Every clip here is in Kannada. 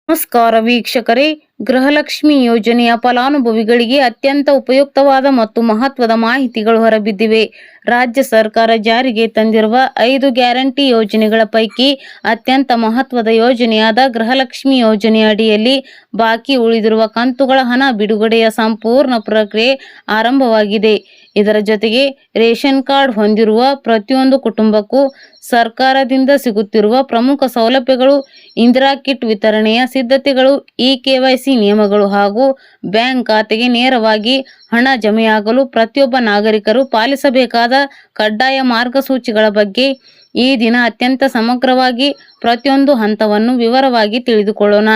ನಮಸ್ಕಾರ ವೀಕ್ಷಕರೇ, ಗೃಹಲಕ್ಷ್ಮಿ ಯೋಜನೆಯ ಫಲಾನುಭವಿಗಳಿಗೆ ಅತ್ಯಂತ ಉಪಯುಕ್ತವಾದ ಮತ್ತು ಮಹತ್ವದ ಮಾಹಿತಿಗಳು ಹೊರಬಿದ್ದಿವೆ. ರಾಜ್ಯ ಸರ್ಕಾರ ಜಾರಿಗೆ ತಂದಿರುವ 5 ಗ್ಯಾರಂಟಿ ಯೋಜನೆಗಳ ಪೈಕಿ ಅತ್ಯಂತ ಮಹತ್ವದ ಯೋಜನೆಯಾದ ಗೃಹಲಕ್ಷ್ಮಿ ಯೋಜನೆ ಅಡಿಯಲ್ಲಿ ಬಾಕಿ ಉಳಿದಿರುವ ಕಂತುಗಳ ಹಣ ಬಿಡುಗಡೆಯ ಸಂಪೂರ್ಣ ಪ್ರಕ್ರಿಯೆ ಆರಂಭವಾಗಿದೆ. ಇದರ ಜೊತೆಗೆ ರೇಷನ್ ಕಾರ್ಡ್ ಹೊಂದಿರುವ ಪ್ರತಿಯೊಂದು ಕುಟುಂಬಕ್ಕೂ ಸರ್ಕಾರದಿಂದ ಸಿಗುತ್ತಿರುವ ಪ್ರಮುಖ ಸೌಲಭ್ಯಗಳು, ಇಂದಿರಾ ಕಿಟ್ ವಿತರಣೆಯ ಸಿದ್ಧತೆಗಳು, ಇ-ಕೆವೈಸಿ ನಿಯಮಗಳು ಹಾಗೂ ಬ್ಯಾಂಕ್ ಖಾತೆಗೆ ನೇರವಾಗಿ ಹಣ ಜಮೆಯಾಗಲು ಪ್ರತಿಯೊಬ್ಬ ನಾಗರಿಕರು ಪಾಲಿಸಬೇಕಾದ ಕಡ್ಡಾಯ ಮಾರ್ಗಸೂಚಿಗಳ ಬಗ್ಗೆ ಈ ದಿನ ಅತ್ಯಂತ ಸಮಗ್ರವಾಗಿ ಪ್ರತಿಯೊಂದು ಹಂತವನ್ನು ವಿವರವಾಗಿ ತಿಳಿದುಕೊಳ್ಳೋಣ.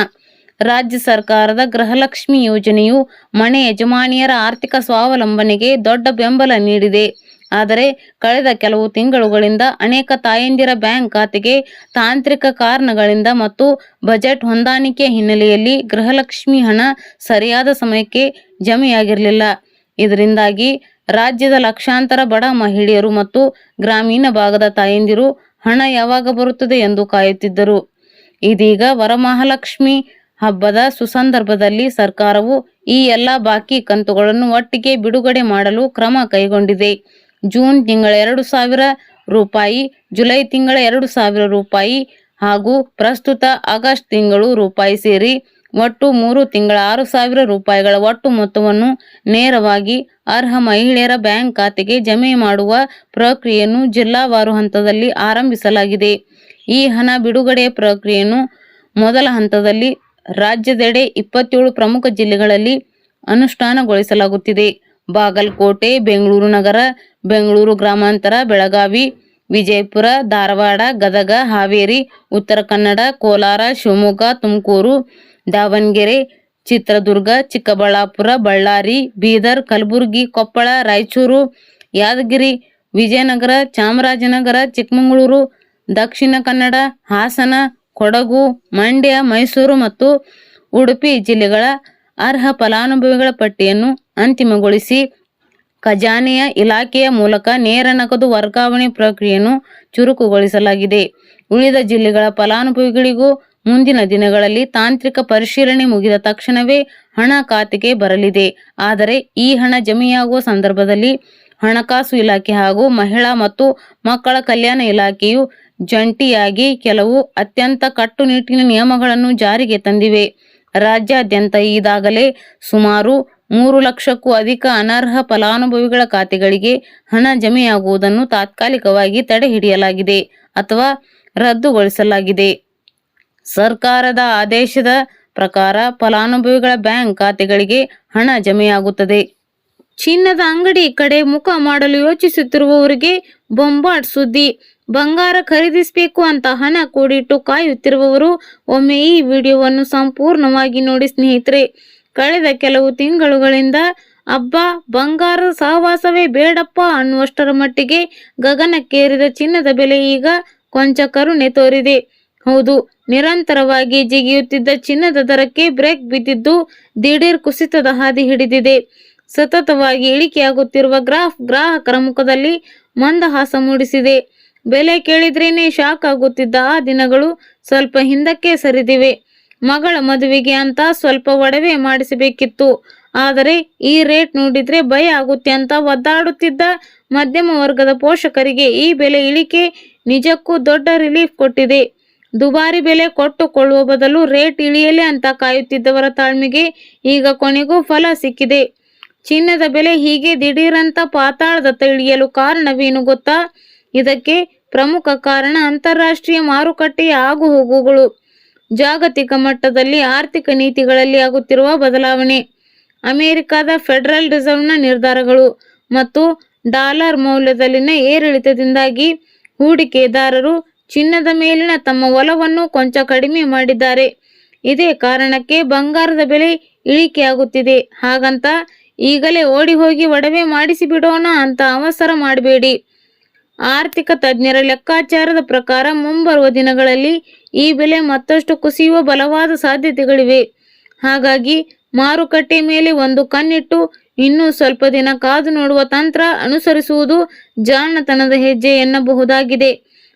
ರಾಜ್ಯ ಸರ್ಕಾರದ ಗೃಹಲಕ್ಷ್ಮಿ ಯೋಜನೆಯು ಮನೆ ಯಜಮಾನಿಯರ ಆರ್ಥಿಕ ಸ್ವಾವಲಂಬನೆಗೆ ದೊಡ್ಡ ಬೆಂಬಲ ನೀಡಿದೆ. ಆದರೆ ಕಳೆದ ಕೆಲವು ತಿಂಗಳುಗಳಿಂದ ಅನೇಕ ತಾಯಂದಿರ ಬ್ಯಾಂಕ್ ಖಾತೆಗೆ ತಾಂತ್ರಿಕ ಕಾರಣಗಳಿಂದ ಮತ್ತು ಬಜೆಟ್ ಹೊಂದಾಣಿಕೆ ಹಿನ್ನೆಲೆಯಲ್ಲಿ ಗೃಹಲಕ್ಷ್ಮಿ ಹಣ ಸರಿಯಾದ ಸಮಯಕ್ಕೆ ಜಮೆಯಾಗಿರಲಿಲ್ಲ. ಇದರಿಂದಾಗಿ ರಾಜ್ಯದ ಲಕ್ಷಾಂತರ ಬಡ ಮಹಿಳೆಯರು ಮತ್ತು ಗ್ರಾಮೀಣ ಭಾಗದ ತಾಯಂದಿರು ಹಣ ಯಾವಾಗ ಬರುತ್ತದೆ ಎಂದು ಕಾಯುತ್ತಿದ್ದರು. ಇದೀಗ ವರಮಹಾಲಕ್ಷ್ಮಿ ಹಬ್ಬದ ಸುಸಂದರ್ಭದಲ್ಲಿ ಸರ್ಕಾರವು ಈ ಎಲ್ಲ ಬಾಕಿ ಕಂತುಗಳನ್ನು ಒಟ್ಟಿಗೆ ಬಿಡುಗಡೆ ಮಾಡಲು ಕ್ರಮ ಕೈಗೊಂಡಿದೆ. ಜೂನ್ ತಿಂಗಳ 2,000 ರೂಪಾಯಿ, ಜುಲೈ ತಿಂಗಳ 2,000 ರೂಪಾಯಿ ಹಾಗೂ ಪ್ರಸ್ತುತ ಆಗಸ್ಟ್ ತಿಂಗಳು ರೂಪಾಯಿ ಸೇರಿ ಒಟ್ಟು 3 ತಿಂಗಳ 6,000 ರೂಪಾಯಿಗಳ ಒಟ್ಟು ಮೊತ್ತವನ್ನು ನೇರವಾಗಿ ಅರ್ಹ ಮಹಿಳೆಯರ ಬ್ಯಾಂಕ್ ಖಾತೆಗೆ ಜಮೆ ಮಾಡುವ ಪ್ರಕ್ರಿಯೆಯನ್ನು ಜಿಲ್ಲಾವಾರು ಹಂತದಲ್ಲಿ ಆರಂಭಿಸಲಾಗಿದೆ. ಈ ಹಣ ಬಿಡುಗಡೆಯ ಪ್ರಕ್ರಿಯೆಯನ್ನು ಮೊದಲ ಹಂತದಲ್ಲಿ ರಾಜ್ಯದೆಡೆ 27 ಪ್ರಮುಖ ಜಿಲ್ಲೆಗಳಲ್ಲಿ ಅನುಷ್ಠಾನಗೊಳಿಸಲಾಗುತ್ತಿದೆ. ಬಾಗಲಕೋಟೆ, ಬೆಂಗಳೂರು ನಗರ, ಬೆಂಗಳೂರು ಗ್ರಾಮಾಂತರ, ಬೆಳಗಾವಿ, ವಿಜಯಪುರ, ಧಾರವಾಡ, ಗದಗ, ಹಾವೇರಿ, ಉತ್ತರ ಕನ್ನಡ, ಕೋಲಾರ, ಶಿವಮೊಗ್ಗ, ತುಮಕೂರು, ದಾವಣಗೆರೆ, ಚಿತ್ರದುರ್ಗ, ಚಿಕ್ಕಬಳ್ಳಾಪುರ, ಬಳ್ಳಾರಿ, ಬೀದರ್, ಕಲಬುರಗಿ, ಕೊಪ್ಪಳ, ರಾಯಚೂರು, ಯಾದಗಿರಿ, ವಿಜಯನಗರ, ಚಾಮರಾಜನಗರ, ಚಿಕ್ಕಮಗಳೂರು, ದಕ್ಷಿಣ ಕನ್ನಡ, ಹಾಸನ, ಕೊಡಗು, ಮಂಡ್ಯ, ಮೈಸೂರು ಮತ್ತು ಉಡುಪಿ ಜಿಲ್ಲೆಗಳ ಅರ್ಹ ಫಲಾನುಭವಿಗಳ ಪಟ್ಟಿಯನ್ನು ಅಂತಿಮಗೊಳಿಸಿ ಖಜಾನೆಯ ಇಲಾಖೆಯ ಮೂಲಕ ನೇರ ನಗದು ವರ್ಗಾವಣೆ ಪ್ರಕ್ರಿಯೆಯನ್ನು ಚುರುಕುಗೊಳಿಸಲಾಗಿದೆ. ಉಳಿದ ಜಿಲ್ಲೆಗಳ ಫಲಾನುಭವಿಗಳಿಗೂ ಮುಂದಿನ ದಿನಗಳಲ್ಲಿ ತಾಂತ್ರಿಕ ಪರಿಶೀಲನೆ ಮುಗಿದ ತಕ್ಷಣವೇ ಹಣ ಖಾತೆಗೆ ಬರಲಿದೆ. ಆದರೆ ಈ ಹಣ ಜಮೆಯಾಗುವ ಸಂದರ್ಭದಲ್ಲಿ ಹಣಕಾಸು ಇಲಾಖೆ ಹಾಗೂ ಮಹಿಳಾ ಮತ್ತು ಮಕ್ಕಳ ಕಲ್ಯಾಣ ಇಲಾಖೆಯು ಜಂಟಿಯಾಗಿ ಕೆಲವು ಅತ್ಯಂತ ಕಟ್ಟುನಿಟ್ಟಿನ ನಿಯಮಗಳನ್ನು ಜಾರಿಗೆ ತಂದಿವೆ. ರಾಜ್ಯಾದ್ಯಂತ ಈಗಾಗಲೇ ಸುಮಾರು 3 ಲಕ್ಷಕ್ಕೂ ಅಧಿಕ ಅನರ್ಹ ಫಲಾನುಭವಿಗಳ ಖಾತೆಗಳಿಗೆ ಹಣ ಜಮೆಯಾಗುವುದನ್ನು ತಾತ್ಕಾಲಿಕವಾಗಿ ತಡೆಹಿಡಿಯಲಾಗಿದೆ ಅಥವಾ ರದ್ದುಗೊಳಿಸಲಾಗಿದೆ. ಸರ್ಕಾರದ ಆದೇಶದ ಪ್ರಕಾರ ಫಲಾನುಭವಿಗಳ ಬ್ಯಾಂಕ್ ಖಾತೆಗಳಿಗೆ ಹಣ ಜಮೆಯಾಗುತ್ತದೆ. ಚಿನ್ನದ ಅಂಗಡಿ ಕಡೆ ಮುಖ ಮಾಡಲು ಯೋಚಿಸುತ್ತಿರುವವರಿಗೆ ಬೊಂಬಾಟ್ ಸುದ್ದಿ. ಬಂಗಾರ ಖರೀದಿಸಬೇಕು ಅಂತ ಹಣ ಕೂಡಿಟ್ಟು ಕಾಯುತ್ತಿರುವವರು ಒಮ್ಮೆ ಈ ವಿಡಿಯೋವನ್ನು ಸಂಪೂರ್ಣವಾಗಿ ನೋಡಿ ಸ್ನೇಹಿತರೆ. ಕಳೆದ ಕೆಲವು ತಿಂಗಳುಗಳಿಂದ ಅಬ್ಬಾ ಬಂಗಾರದ ಸಹವಾಸವೇ ಬೇಡಪ್ಪ ಅನ್ನುವಷ್ಟರ ಮಟ್ಟಿಗೆ ಗಗನಕ್ಕೇರಿದ ಚಿನ್ನದ ಬೆಲೆ ಈಗ ಕೊಂಚ ಕರುಣೆ ತೋರಿದೆ. ಹೌದು, ನಿರಂತರವಾಗಿ ಜಿಗಿಯುತ್ತಿದ್ದ ಚಿನ್ನದ ದರಕ್ಕೆ ಬ್ರೇಕ್ ಬಿದ್ದಿದ್ದು ದಿಢೀರ್ ಕುಸಿತದ ಹಾದಿ ಹಿಡಿದಿದೆ. ಸತತವಾಗಿ ಇಳಿಕೆಯಾಗುತ್ತಿರುವ ಗ್ರಾಫ್ ಗ್ರಾಹಕರ ಮುಖದಲ್ಲಿ ಮಂದಹಾಸ ಮೂಡಿಸಿದೆ. ಬೆಲೆ ಕೇಳಿದ್ರೇನೆ ಶಾಕ್ ಆಗುತ್ತಿದ್ದ ಆ ದಿನಗಳು ಸ್ವಲ್ಪ ಹಿಂದಕ್ಕೆ ಸರಿದಿವೆ. ಮಗಳ ಮದುವೆಗೆ ಅಂತ ಸ್ವಲ್ಪ ಒಡವೆ ಮಾಡಿಸಬೇಕಿತ್ತು, ಆದರೆ ಈ ರೇಟ್ ನೋಡಿದ್ರೆ ಭಯ ಆಗುತ್ತೆ ಅಂತ ಒದ್ದಾಡುತ್ತಿದ್ದ ಮಧ್ಯಮ ವರ್ಗದ ಪೋಷಕರಿಗೆ ಈ ಬೆಲೆ ಇಳಿಕೆ ನಿಜಕ್ಕೂ ದೊಡ್ಡ ರಿಲೀಫ್ ಕೊಟ್ಟಿದೆ. ದುಬಾರಿ ಬೆಲೆ ಕೊಟ್ಟುಕೊಳ್ಳುವ ಬದಲು ರೇಟ್ ಇಳಿಯಲಿ ಅಂತ ಕಾಯುತ್ತಿದ್ದವರ ತಾಳ್ಮೆಗೆ ಈಗ ಕೊನೆಗೂ ಫಲ ಸಿಕ್ಕಿದೆ. ಚಿನ್ನದ ಬೆಲೆ ಹೀಗೆ ದಿಢೀರಂತ ಪಾತಾಳದತ್ತ ಇಳಿಯಲು ಕಾರಣವೇನು ಗೊತ್ತಾ? ಇದಕ್ಕೆ ಪ್ರಮುಖ ಕಾರಣ ಅಂತಾರಾಷ್ಟ್ರೀಯ ಮಾರುಕಟ್ಟೆಯ ಆಗುಹೋಗುಗಳು, ಜಾಗತಿಕ ಮಟ್ಟದಲ್ಲಿ ಆರ್ಥಿಕ ನೀತಿಗಳಲ್ಲಿ ಆಗುತ್ತಿರುವ ಬದಲಾವಣೆ, ಅಮೆರಿಕದ ಫೆಡರಲ್ ರಿಸರ್ವ್ನ ನಿರ್ಧಾರಗಳು ಮತ್ತು ಡಾಲರ್ ಮೌಲ್ಯದಲ್ಲಿನ ಏರಿಳಿತದಿಂದಾಗಿ ಹೂಡಿಕೆದಾರರು ಚಿನ್ನದ ಮೇಲಿನ ತಮ್ಮ ಒಲವನ್ನು ಕೊಂಚ ಕಡಿಮೆ ಮಾಡಿದ್ದಾರೆ. ಇದೇ ಕಾರಣಕ್ಕೆ ಬಂಗಾರದ ಬೆಲೆ ಇಳಿಕೆಯಾಗುತ್ತಿದೆ. ಹಾಗಂತ ಈಗಲೇ ಓಡಿ ಹೋಗಿ ಒಡವೆ ಮಾಡಿಸಿ ಬಿಡೋಣ ಅಂತ ಅವಸರ ಮಾಡಬೇಡಿ. ಆರ್ಥಿಕ ತಜ್ಞರ ಲೆಕ್ಕಾಚಾರದ ಪ್ರಕಾರ ಮುಂಬರುವ ದಿನಗಳಲ್ಲಿ ಈ ಬೆಲೆ ಮತ್ತಷ್ಟು ಕುಸಿಯುವ ಬಲವಾದ ಸಾಧ್ಯತೆಗಳಿವೆ. ಹಾಗಾಗಿ ಮಾರುಕಟ್ಟೆ ಮೇಲೆ ಒಂದು ಕಣ್ಣಿಟ್ಟು ಇನ್ನೂ ಸ್ವಲ್ಪ ದಿನ ಕಾದು ನೋಡುವ ತಂತ್ರ ಅನುಸರಿಸುವುದು ಜಾಣತನದ ಹೆಜ್ಜೆ ಎನ್ನಬಹುದಾಗಿದೆ.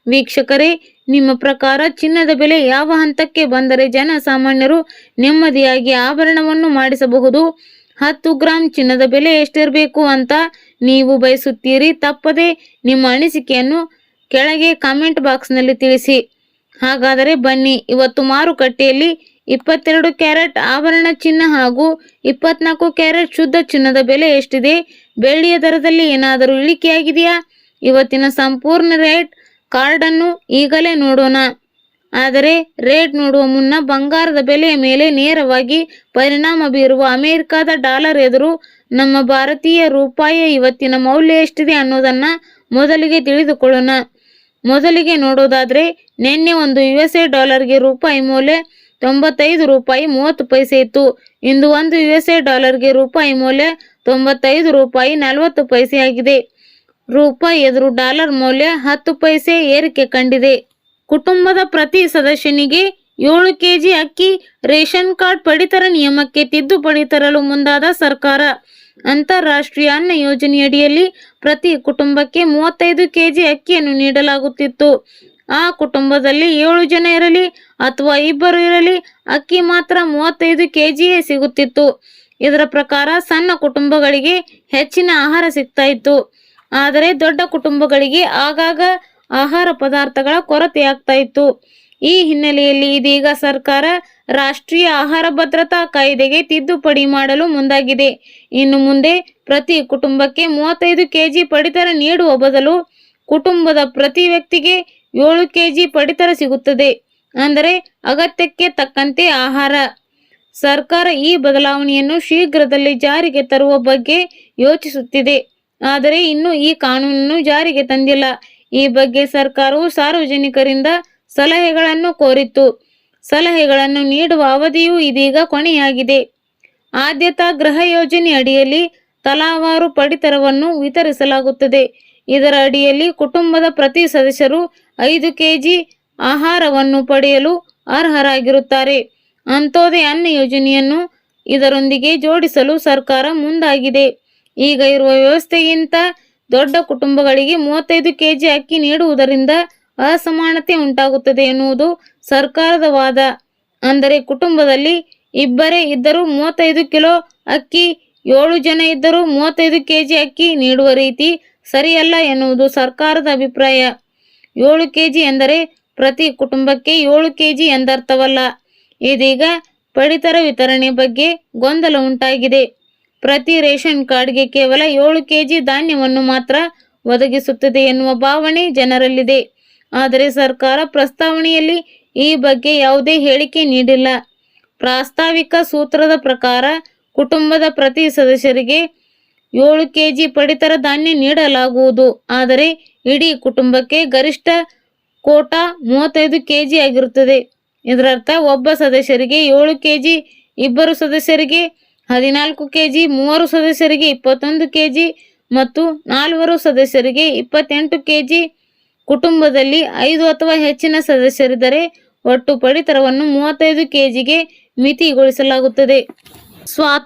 ವೀಕ್ಷಕರೇ, ನಿಮ್ಮ ಪ್ರಕಾರ ಚಿನ್ನದ ಬೆಲೆ ಯಾವ ಹಂತಕ್ಕೆ ಬಂದರೆ ಜನಸಾಮಾನ್ಯರು ನೆಮ್ಮದಿಯಾಗಿ ಆಭರಣವನ್ನು ಮಾಡಿಸಬಹುದು? 10 ಗ್ರಾಂ ಚಿನ್ನದ ಬೆಲೆ ಎಷ್ಟಿರಬೇಕು ಅಂತ ನೀವು ಬಯಸುತ್ತೀರಿ? ತಪ್ಪದೆ ನಿಮ್ಮ ಅನಿಸಿಕೆಯನ್ನು ಕೆಳಗೆ ಕಾಮೆಂಟ್ ಬಾಕ್ಸ್ನಲ್ಲಿ ತಿಳಿಸಿ. ಹಾಗಾದರೆ ಬನ್ನಿ, ಇವತ್ತು ಮಾರುಕಟ್ಟೆಯಲ್ಲಿ 22 ಕ್ಯಾರೆಟ್ ಆಭರಣ ಚಿನ್ನ ಹಾಗೂ 24 ಕ್ಯಾರೆಟ್ ಶುದ್ಧ ಚಿನ್ನದ ಬೆಲೆ ಎಷ್ಟಿದೆ? ಬೆಳ್ಳಿಯ ದರದಲ್ಲಿ ಏನಾದರೂ ಇಳಿಕೆಯಾಗಿದೆಯಾ? ಇವತ್ತಿನ ಸಂಪೂರ್ಣ ರೇಟ್ ಕಾರ್ಡನ್ನು ಈಗಲೇ ನೋಡೋಣ. ಆದರೆ ರೇಟ್ ನೋಡುವ ಮುನ್ನ ಬಂಗಾರದ ಬೆಲೆಯ ಮೇಲೆ ನೇರವಾಗಿ ಪರಿಣಾಮ ಬೀರುವ ಅಮೆರಿಕದ ಡಾಲರ್ ಎದುರು ನಮ್ಮ ಭಾರತೀಯ ರೂಪಾಯಿಯ ಇವತ್ತಿನ ಮೌಲ್ಯ ಎಷ್ಟಿದೆ ಅನ್ನೋದನ್ನು ಮೊದಲಿಗೆ ತಿಳಿದುಕೊಳ್ಳೋಣ. ಮೊದಲಿಗೆ ನೋಡೋದಾದರೆ, ನಿನ್ನೆ ಒಂದು USA ಡಾಲರ್ಗೆ ರೂಪಾಯಿ ಮೌಲ್ಯ 95 ರೂಪಾಯಿ 30 ಪೈಸೆ ಇತ್ತು. ಇಂದು ಒಂದು USA ಡಾಲರ್ಗೆ ರೂಪಾಯಿ ಮೌಲ್ಯ 95 ರೂಪಾಯಿ 40 ಪೈಸೆ ಆಗಿದೆ. ರೂಪಾಯಿ ಎದುರು ಡಾಲರ್ ಮೌಲ್ಯ 10 ಪೈಸೆ ಏರಿಕೆ ಕಂಡಿದೆ. ಕುಟುಂಬದ ಪ್ರತಿ ಸದಸ್ಯನಿಗೆ 7 ಕೆಜಿ ಅಕ್ಕಿ ರೇಷನ್ ಕಾರ್ಡ್ ಪಡಿತರ ನಿಯಮಕ್ಕೆ ತಿದ್ದುಪಡಿ ತರಲು ಮುಂದಾದ ಸರ್ಕಾರ. ಅಂತಾರಾಷ್ಟ್ರೀಯ ಅನ್ನ ಯೋಜನೆಯಡಿಯಲ್ಲಿ ಪ್ರತಿ ಕುಟುಂಬಕ್ಕೆ 35 ಕೆಜಿ ಅಕ್ಕಿಯನ್ನು ನೀಡಲಾಗುತ್ತಿತ್ತು. ಆ ಕುಟುಂಬದಲ್ಲಿ 7 ಜನ ಇರಲಿ ಅಥವಾ ಇಬ್ಬರು ಇರಲಿ, ಅಕ್ಕಿ ಮಾತ್ರ 35 ಕೆಜಿಯೇ ಸಿಗುತ್ತಿತ್ತು. ಇದರ ಪ್ರಕಾರ ಸಣ್ಣ ಕುಟುಂಬಗಳಿಗೆ ಹೆಚ್ಚಿನ ಆಹಾರ ಸಿಗ್ತಾ ಇತ್ತು. ಆದರೆ ದೊಡ್ಡ ಕುಟುಂಬಗಳಿಗೆ ಆಗಾಗ ಆಹಾರ ಪದಾರ್ಥಗಳ ಕೊರತೆಯಾಗ್ತಾ ಇತ್ತು. ಈ ಹಿನ್ನೆಲೆಯಲ್ಲಿ ಇದೀಗ ಸರ್ಕಾರ ರಾಷ್ಟ್ರೀಯ ಆಹಾರ ಭದ್ರತಾ ಕಾಯ್ದೆಗೆ ತಿದ್ದುಪಡಿ ಮಾಡಲು ಮುಂದಾಗಿದೆ. ಇನ್ನು ಮುಂದೆ ಪ್ರತಿ ಕುಟುಂಬಕ್ಕೆ 35 ಕೆಜಿ ಪಡಿತರ ನೀಡುವ ಬದಲು ಕುಟುಂಬದ ಪ್ರತಿ ವ್ಯಕ್ತಿಗೆ 7 ಕೆಜಿ ಪಡಿತರ ಸಿಗುತ್ತದೆ. ಅಂದರೆ ಅಗತ್ಯಕ್ಕೆ ತಕ್ಕಂತೆ ಆಹಾರ. ಸರ್ಕಾರ ಈ ಬದಲಾವಣೆಯನ್ನು ಶೀಘ್ರದಲ್ಲಿ ಜಾರಿಗೆ ತರುವ ಬಗ್ಗೆ ಯೋಚಿಸುತ್ತಿದೆ. ಆದರೆ ಇನ್ನೂ ಈ ಕಾನೂನನ್ನು ಜಾರಿಗೆ ತಂದಿಲ್ಲ. ಈ ಬಗ್ಗೆ ಸರ್ಕಾರವು ಸಾರ್ವಜನಿಕರಿಂದ ಸಲಹೆಗಳನ್ನು ಕೋರಿತ್ತು. ಸಲಹೆಗಳನ್ನು ನೀಡುವ ಅವಧಿಯು ಇದೀಗ ಕೊನೆಯಾಗಿದೆ. ಆದ್ಯತಾ ಗೃಹ ಯೋಜನೆ ಅಡಿಯಲ್ಲಿ ತಲಾವಾರು ಪಡಿತರವನ್ನು ವಿತರಿಸಲಾಗುತ್ತದೆ. ಇದರ ಅಡಿಯಲ್ಲಿ ಕುಟುಂಬದ ಪ್ರತಿ ಸದಸ್ಯರು 5 ಕೆಜಿ ಆಹಾರವನ್ನು ಪಡೆಯಲು ಅರ್ಹರಾಗಿರುತ್ತಾರೆ. ಅಂತ್ಯೋದಯ ಅನ್ನ ಯೋಜನೆಯನ್ನು ಇದರೊಂದಿಗೆ ಜೋಡಿಸಲು ಸರ್ಕಾರ ಮುಂದಾಗಿದೆ. ಈಗ ಇರುವ ವ್ಯವಸ್ಥೆಗಿಂತ ದೊಡ್ಡ ಕುಟುಂಬಗಳಿಗೆ 35 ಕೆಜಿ ಅಕ್ಕಿ ನೀಡುವುದರಿಂದ ಅಸಮಾನತೆ ಉಂಟಾಗುತ್ತದೆ ಎನ್ನುವುದು ಸರ್ಕಾರದ ವಾದ. ಅಂದರೆ ಕುಟುಂಬದಲ್ಲಿ ಇಬ್ಬರೇ ಇದ್ದರೂ 35 ಕಿಲೋ ಅಕ್ಕಿ, 7 ಜನ ಇದ್ದರೂ 35 ಕೆಜಿ ಅಕ್ಕಿ ನೀಡುವ ರೀತಿ ಸರಿಯಲ್ಲ ಎನ್ನುವುದು ಸರ್ಕಾರದ ಅಭಿಪ್ರಾಯ. 7 ಕೆಜಿ ಎಂದರೆ ಪ್ರತಿ ಕುಟುಂಬಕ್ಕೆ 7 ಕೆಜಿ ಎಂದರ್ಥವಲ್ಲ. ಇದೀಗ ಪಡಿತರ ವಿತರಣೆ ಬಗ್ಗೆ ಗೊಂದಲ ಉಂಟಾಗಿದೆ. ಪ್ರತಿ ರೇಷನ್ ಕಾರ್ಡ್ಗೆ ಕೇವಲ 7 ಕೆಜಿ ಧಾನ್ಯವನ್ನು ಮಾತ್ರ ಒದಗಿಸುತ್ತದೆ ಎನ್ನುವ ಭಾವನೆ ಜನರಲ್ಲಿದೆ. ಆದರೆ ಸರ್ಕಾರ ಪ್ರಸ್ತಾವನೆಯಲ್ಲಿ ಈ ಬಗ್ಗೆ ಯಾವುದೇ ಹೇಳಿಕೆ ನೀಡಿಲ್ಲ. ಪ್ರಾಸ್ತಾವಿಕ ಸೂತ್ರದ ಪ್ರಕಾರ ಕುಟುಂಬದ ಪ್ರತಿ ಸದಸ್ಯರಿಗೆ 7 ಕೆಜಿ ಪಡಿತರ ಧಾನ್ಯ ನೀಡಲಾಗುವುದು. ಆದರೆ ಇಡೀ ಕುಟುಂಬಕ್ಕೆ ಗರಿಷ್ಠ ಕೋಟಾ 35 ಕೆಜಿ ಆಗಿರುತ್ತದೆ. ಇದರರ್ಥ ಒಬ್ಬ ಸದಸ್ಯರಿಗೆ 7 ಕೆಜಿ, ಇಬ್ಬರು ಸದಸ್ಯರಿಗೆ 14 ಕೆಜಿ, 3 ಸದಸ್ಯರಿಗೆ 21 ಕೆಜಿ ಮತ್ತು 4 ಸದಸ್ಯರಿಗೆ 28 ಕೆಜಿ. ಕುಟುಂಬದಲ್ಲಿ 5 ಅಥವಾ ಹೆಚ್ಚಿನ ಸದಸ್ಯರಿದ್ದರೆ ಒಟ್ಟು ಪಡಿತರವನ್ನು 35 ಕೆಜಿಗೆ ಮಿತಿಗೊಳಿಸಲಾಗುತ್ತದೆ.